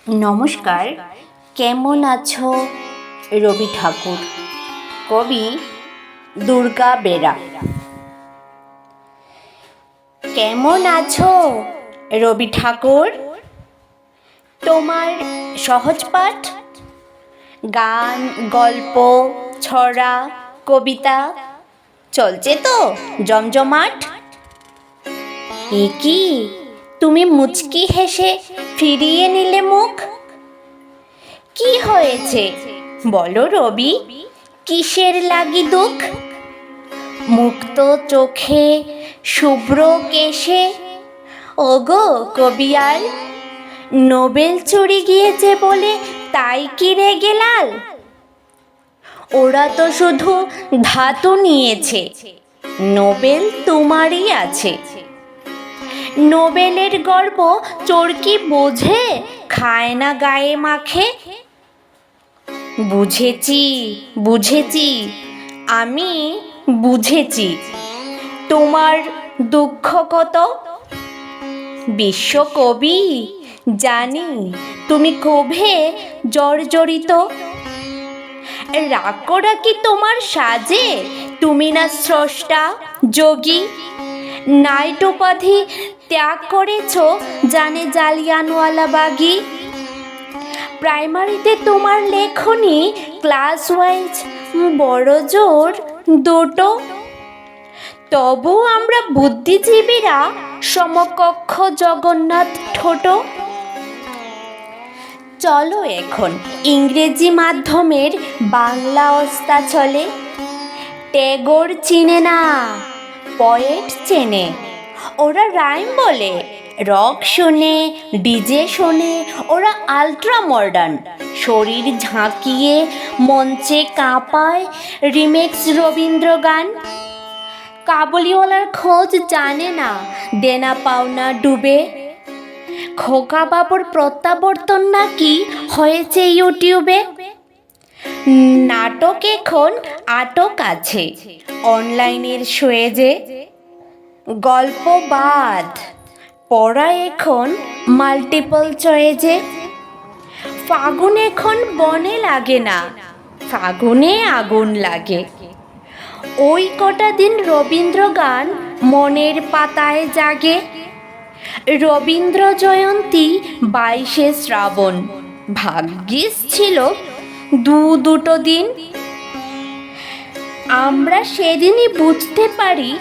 নমস্কার। কেমন আছো? রবি ঠাকুর, কবি দুর্গা বেরা। কেমন আছো রবি ঠাকুর? তোমার সহজ পাঠ, গান, গল্প, ছড়া, কবিতা চলছে তো জমজমাট? এ কি, তুমি মুচকি হেসে ফিরিয়ে নিলে মুখ? কি হয়েছে বলো রবি, কিসের লাগি দুঃখ? মুক্ত চোখে, শুভ্র কেশে, ওগো কবিয়াল, নোবেল চুরি গিয়েছে বলে তাই কি রেগে লাল? ওরা তো শুধু ধাতু নিয়েছে, নোবেল তোমারই আছে। নোবেলের গর্ব চোরকি বোঝে, খায় না গায়ে মাখে। বুঝেছি, আমি বুঝেছি তোমার দুঃখ কত। বিশ্বকবি, জানি তুমি ক্ষোভে জর্জরিত। রাগটা কি তোমার সাজে? তুমি না স্রষ্টা, যোগী। নাইট উপাধি ত্যাগ করেছ জানে জালিয়ানওয়ালাবাগী। প্রাইমারিতে তোমার লেখনী ক্লাস ওয়াইজ বড় জোর দুটো। তবু আমরা বুদ্ধিজীবীরা সমকক্ষ জগন্নাথ ঠোঁট। চলো এখন ইংরেজি মাধ্যমের বাংলা অস্তা চলে। ট্যাগর চিনে না, পয়েট চেনে। ওরা রাইম বলে, রক শোনে, ডিজে শোনে। ওরা আলট্রা মডার্ন, শরীর ঝাঁকিয়ে মঞ্চে কাঁপায় রিমেক্স রবীন্দ্র গান। কাবুলিওয়ালার খোঁজ জানে না, দেনা পাওনা ডুবে। খোকা বাবুর প্রত্যাবর্তন নাকি হয়েছে ইউটিউবে। নাটক এখন আটক আছে অনলাইনের শোয়েজে। গল্প বাদ, পড়া এখন মাল্টিপল চয়েজে। ফাগুন এখন বনে লাগে না, ফাগুনে আগুন লাগে। ওই কটা দিন রবীন্দ্র গান মনের পাতায় জাগে। রবীন্দ্র জয়ন্তী 22শে শ্রাবণ, ভাগ্যিস ছিল দুটো দিন। আমরা সেদিনই বুঝতে পারি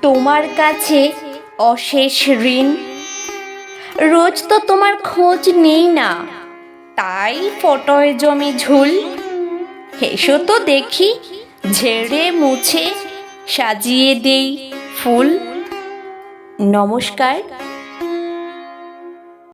তোমার কাছে অশেষ ঋণ। রোজ তো তোমার খোঁজ নেই না, তাই ফটোয় জমি ঝুল। হেসো তো দেখি, ঝেড়ে মুছে সাজিয়ে দেই ফুল। নমস্কার।